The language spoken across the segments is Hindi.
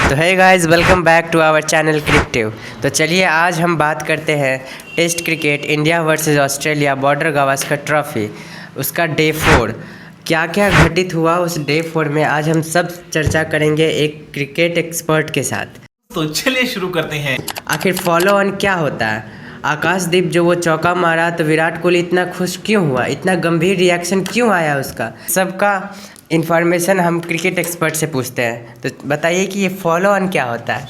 तो है guys, welcome back to our channel Cricketive. तो चलिए आज हम बात करते हैं test cricket India versus Australia Border Gavaskar trophy, उसका डे 4 क्या क्या घटित हुआ उस डे 4 में। आज हम सब चर्चा करेंगे एक क्रिकेट एक्सपर्ट के साथ। तो चलिए शुरू करते हैं। आखिर फॉलो ऑन क्या होता है, आकाशदीप जो वो चौका मारा तो विराट कोहली इतना खुश क्यों हुआ, इतना गंभीर रिएक्शन क्यों आया उसका, सबका इन्फॉर्मेशन हम क्रिकेट एक्सपर्ट से पूछते हैं। तो बताइए कि ये फॉलो ऑन क्या होता है।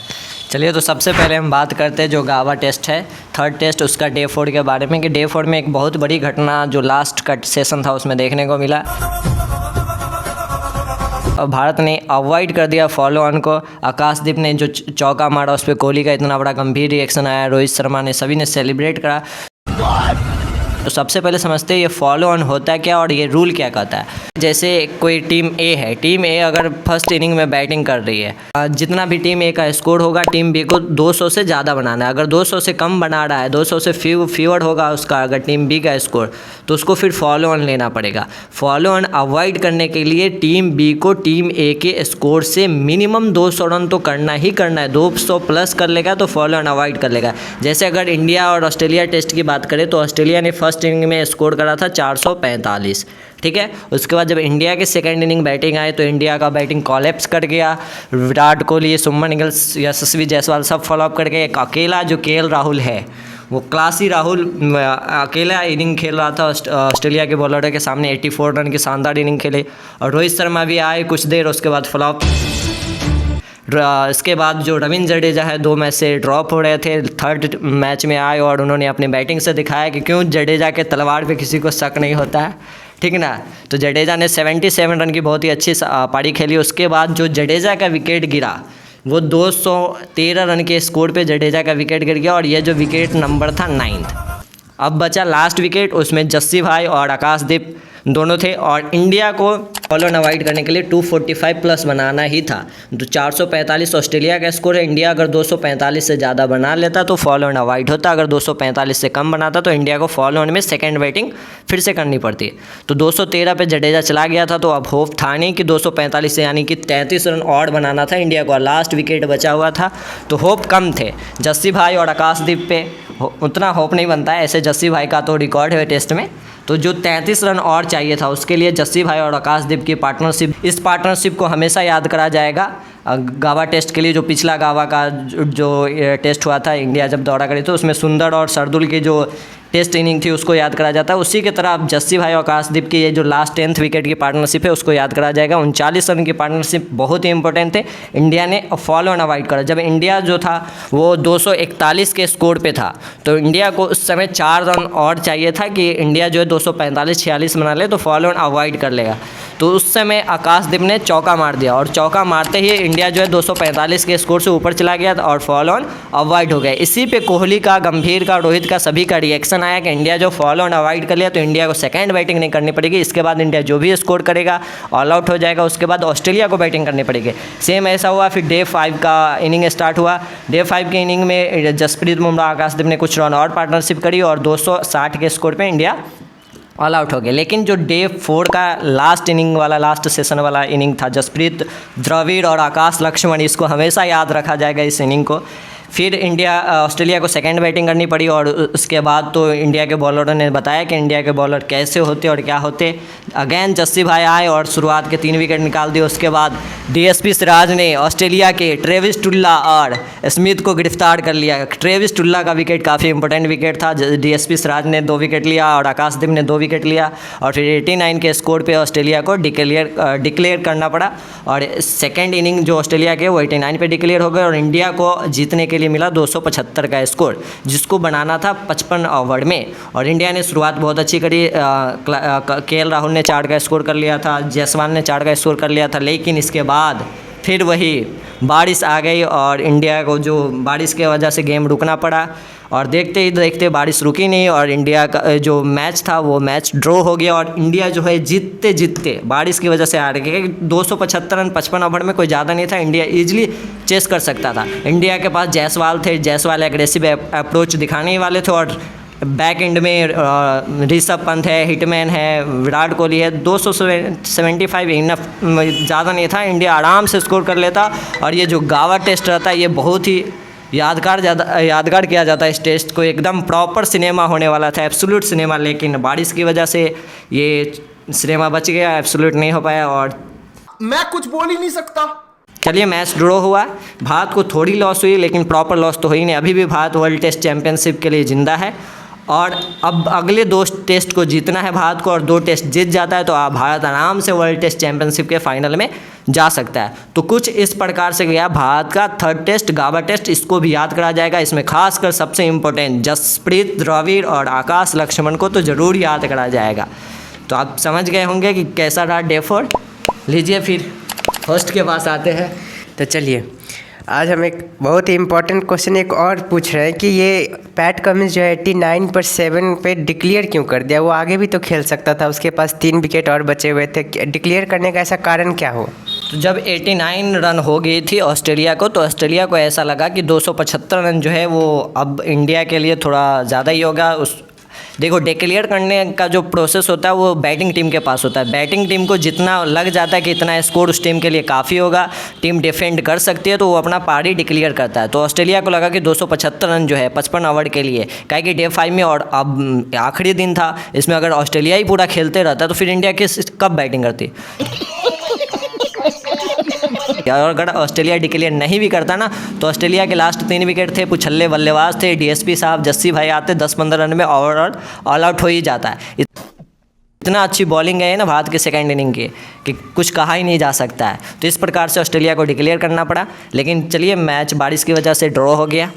चलिए, तो सबसे पहले हम बात करते हैं जो गावा टेस्ट है, थर्ड टेस्ट, उसका डे 4 के बारे में कि डे 4 में एक बहुत बड़ी घटना जो लास्ट कट सेशन था उसमें देखने को मिला। और भारत ने अवॉइड कर दिया फॉलो ऑन को। आकाशदीप ने जो चौका मारा उस पर कोहली का इतना बड़ा गंभीर रिएक्शन आया, रोहित शर्मा ने, सभी ने सेलिब्रेट करा। तो सबसे पहले समझते हैं ये फॉलो ऑन होता है क्या और ये रूल क्या कहता है। जैसे कोई टीम ए है, टीम ए अगर फर्स्ट इनिंग में बैटिंग कर रही है, जितना भी टीम ए का स्कोर होगा टीम बी को 200 से ज़्यादा बनाना है। अगर 200 से कम बना रहा है, 200 से फीवर होगा उसका अगर टीम बी का स्कोर, तो उसको फिर फॉलो ऑन लेना पड़ेगा। फॉलो ऑन अवॉइड करने के लिए टीम बी को टीम ए के स्कोर से मिनिमम 200 रन तो करना ही करना है। 200 प्लस कर लेगा तो फॉलो ऑन अवॉइड कर लेगा। जैसे अगर इंडिया और ऑस्ट्रेलिया टेस्ट की बात करें तो ऑस्ट्रेलिया ने फर्स्ट इनिंग में स्कोर करा था 445, ठीक है। उसके बाद जब इंडिया के सेकंड इनिंग बैटिंग आए तो इंडिया का बैटिंग कॉलेप्स कर गया। विराट कोहली, शुभमन गिल, यशस्वी जायसवाल सब फॉलोअप कर गए। एक अकेला जो केएल राहुल है, वो क्लासी राहुल अकेला इनिंग खेल रहा था ऑस्ट्रेलिया के बॉलरों के सामने। 84 रन की शानदार इनिंग खेले। और रोहित शर्मा भी आए कुछ देर, उसके बाद फ्लॉप। इसके बाद जो रविंद्र जडेजा है 2 मैच से ड्रॉप हो रहे थे, थर्ड मैच में आए और उन्होंने अपनी बैटिंग से दिखाया कि क्यों जडेजा के तलवार पे किसी को शक नहीं होता है, ठीक ना। तो जडेजा ने 77 रन की बहुत ही अच्छी पारी खेली। उसके बाद जो जडेजा का विकेट गिरा वो 213 रन के स्कोर पे जडेजा का विकेट गिर गया और यह जो विकेट नंबर था 9th। अब बचा लास्ट विकेट, उसमें जस्सी भाई और आकाशदीप दोनों थे। और इंडिया को फॉलो ऑन अवॉइड करने के लिए 245 प्लस बनाना ही था। तो 445 ऑस्ट्रेलिया का स्कोर है। इंडिया अगर 245 से ज़्यादा बना लेता तो फॉलो ऑन अवॉइड होता। अगर 245 से कम बनाता तो इंडिया को फॉलो ऑन में सेकेंड बैटिंग फिर से करनी पड़ती। तो 213 पे जडेजा चला गया था, तो अब होप था नहीं कि 245 से यानी कि 33 रन और बनाना था इंडिया को। लास्ट विकेट बचा हुआ था तो होप कम थे। जस्सी भाई और आकाशदीप पे उतना होप नहीं बनता है। ऐसे जस्सी भाई का तो रिकॉर्ड है टेस्ट में, तो जो 33 रन और चाहिए था उसके लिए जस्सी भाई और आकाशदीप की पार्टनरशिप, इस पार्टनरशिप को हमेशा याद करा जाएगा। गावा टेस्ट के लिए जो पिछला गावा का जो टेस्ट हुआ था, इंडिया जब दौरा करी तो उसमें सुंदर और सरदुल की जो टेस्ट इनिंग थी उसको याद करा जाता है। उसी की तरह अब जस्सी भाई और आकाशदीप की ये जो लास्ट 10th विकेट की पार्टनरशिप है उसको याद करा जाएगा। 39 रन की पार्टनरशिप बहुत ही इंपॉर्टेंट थे। इंडिया ने फॉलो ऑन अवॉइड करा। जब इंडिया जो था वो 241 के स्कोर पे था तो इंडिया को उस समय 4 रन और चाहिए था कि इंडिया जो है 245-46 बना ले तो फॉलो ऑन अवॉइड कर लेगा। तो उस समय आकाशदीप ने चौका मार दिया और चौका मारते ही इंडिया जो है 245 के स्कोर से ऊपर चला गया और फॉलो ऑन अवॉइड हो गया। इसी पे कोहली का, गंभीर का, रोहित का, सभी का रिएक्शन आया कि इंडिया जो फॉलो ऑन अवॉइड कर लिया तो इंडिया को सेकंड बैटिंग नहीं करनी पड़ेगी। इसके बाद इंडिया जो भी स्कोर करेगा ऑल आउट हो जाएगा। उसके बाद ऑस्ट्रेलिया को बैटिंग करनी पड़ेगी। सेम ऐसा हुआ। फिर डे 5 का इनिंग स्टार्ट हुआ। डे 5 के इनिंग में जसप्रीत बुमराह, आकाशदीप ने कुछ रन और पार्टनरशिप करी और 260 के स्कोर पर इंडिया ऑल आउट हो गया। लेकिन जो डे 4 का लास्ट इनिंग वाला, लास्ट सेशन वाला इनिंग था, जसप्रीत, द्रविड़ और आकाश लक्ष्मण, इसको हमेशा याद रखा जाएगा इस इनिंग को। फिर ऑस्ट्रेलिया को सेकंड बैटिंग करनी पड़ी और उसके बाद तो इंडिया के बॉलरों ने बताया कि इंडिया के बॉलर कैसे होते और क्या होते। अगेन जस्सी भाई आए और शुरुआत के 3 विकेट निकाल दिए। उसके बाद डीएसपी सिराज ने ऑस्ट्रेलिया के ट्रेविस टुल्ला और स्मिथ को गिरफ्तार कर लिया। ट्रेविस टुल्ला का विकेट काफ़ी इंपॉर्टेंट विकेट था। डीएसपी सिराज ने 2 विकेट लिया और आकाशदीप ने 2 विकेट लिया और फिर 89 के स्कोर पे ऑस्ट्रेलिया को डिक्लेयर करना पड़ा। और सेकेंड इनिंग जो ऑस्ट्रेलिया के वो 89 पे डिक्लेयर हो गए और इंडिया को जीतने के लिए मिला 275 का स्कोर, जिसको बनाना था 55 ओवर में। और इंडिया ने शुरुआत बहुत अच्छी करी। केएल राहुल ने 4 का स्कोर कर लिया था, जायसवाल ने 4 का स्कोर कर लिया था। लेकिन इसके बाद फिर वही बारिश आ गई और इंडिया को जो बारिश की वजह से गेम रुकना पड़ा और देखते ही देखते बारिश रुकी नहीं और इंडिया का जो मैच था वो मैच ड्रॉ हो गया। और इंडिया जो है जीतते जीतते बारिश की वजह से हार गई। 275 रन 55 ओवर में कोई ज़्यादा नहीं था, इंडिया ईजिली चेस कर सकता था। इंडिया के पास जायसवाल थे, जायसवाल एग्रेसिव अप्रोच दिखाने ही वाले थे और बैक एंड में ऋषभ पंत है, हिटमैन है, विराट कोहली है। 275 इनफ, ज़्यादा नहीं था, इंडिया आराम से स्कोर कर लेता। और ये जो गावा टेस्ट रहता है ये बहुत ही यादगार किया जाता है। इस टेस्ट को एकदम प्रॉपर सिनेमा होने वाला था, एब्सोल्यूट सिनेमा, लेकिन बारिश की वजह से ये सिनेमा बच गया, एब्सोल्यूट नहीं हो पाया और मैं कुछ बोल ही नहीं सकता। चलिए मैच ड्रॉ हुआ। भारत को थोड़ी लॉस हुई लेकिन प्रॉपर लॉस तो हुई नहीं। अभी भी भारत वर्ल्ड टेस्ट चैंपियनशिप के लिए जिंदा है और अब अगले 2 टेस्ट को जीतना है भारत को, और 2 टेस्ट जीत जाता है तो भारत आराम से वर्ल्ड टेस्ट चैंपियनशिप के फाइनल में जा सकता है। तो कुछ इस प्रकार से गया भारत का 3rd टेस्ट, गावा टेस्ट। इसको भी याद करा जाएगा। इसमें खासकर सबसे इम्पोर्टेंट जसप्रीत द्रविड़ और आकाश लक्ष्मण को तो ज़रूर याद करा जाएगा। तो आप समझ गए होंगे कि कैसा रहा डे 4। लीजिए फिर होस्ट के पास आते हैं। तो चलिए आज हम एक बहुत ही इम्पोर्टेंट क्वेश्चन एक और पूछ रहे हैं कि ये पैट कमिंस जो है 89 पर 7 पे डिक्लेयर क्यों कर दिया? वो आगे भी तो खेल सकता था, उसके पास 3 विकेट और बचे हुए थे। डिक्लेयर करने का ऐसा कारण क्या हो? तो जब 89 रन हो गई थी ऑस्ट्रेलिया को, तो ऑस्ट्रेलिया को ऐसा लगा कि 275 रन जो है वो अब इंडिया के लिए थोड़ा ज़्यादा ही होगा। देखो, डिक्लेयर करने का जो प्रोसेस होता है वो बैटिंग टीम के पास होता है। बैटिंग टीम को जितना लग जाता है कि इतना स्कोर उस टीम के लिए काफ़ी होगा, टीम डिफेंड कर सकती है, तो वो अपना पारी डिक्लेयर करता है। तो ऑस्ट्रेलिया को लगा कि 275 रन जो है 55 ओवर के लिए, काहे कि डे 5 में और अब आखिरी दिन था, इसमें अगर ऑस्ट्रेलिया ही पूरा खेलते रहता तो फिर इंडिया कब बैटिंग करती। और अगर ऑस्ट्रेलिया डिक्लेयर नहीं भी करता ना, तो ऑस्ट्रेलिया के लास्ट 3 विकेट थे, पुछल्ले बल्लेबाज थे, डीएसपी साहब, जस्सी भाई आते, 10-15 रन में ओवरऑल ऑल आउट हो ही जाता है। इतना अच्छी बॉलिंग है ना भारत के सेकंड इनिंग की कि कुछ कहा ही नहीं जा सकता है। तो इस प्रकार से ऑस्ट्रेलिया को डिक्लेयर करना पड़ा। लेकिन चलिए मैच बारिश की वजह से ड्रॉ हो गया।